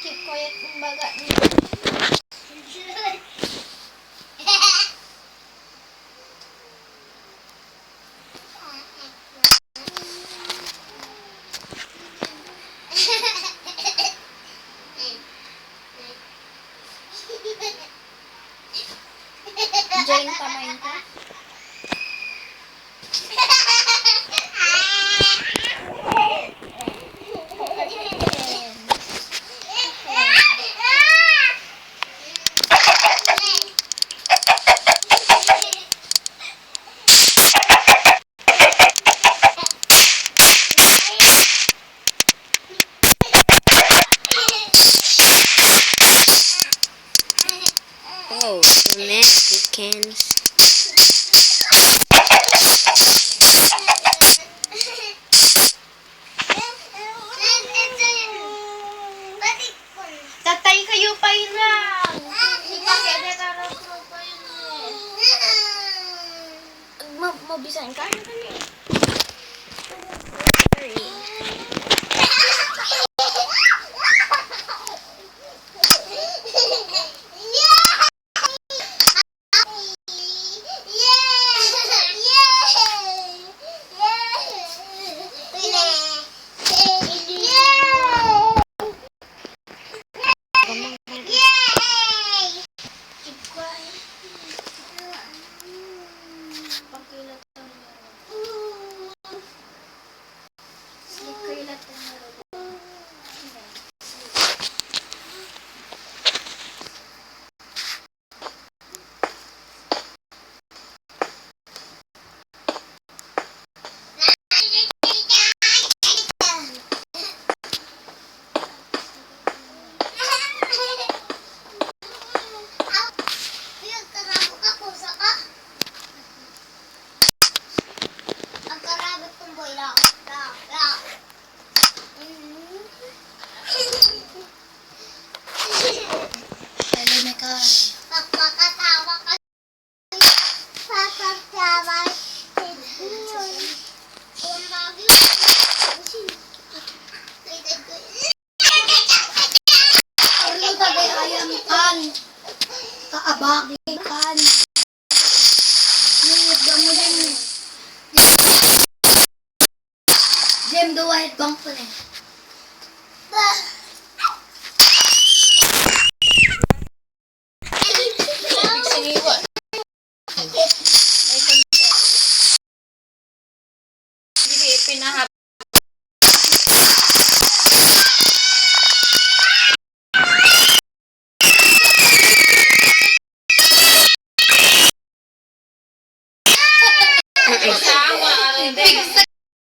Keep quiet ng baga. Diyan yung tamayin ko. Oh, the Mexicans. Tatay kayo pa lang. Mabisan ka? Papakatawa ka. Papakatawa. Kaabagin kan. Nuyod mo din. Jem do white bang po na. Pinahap. Sama.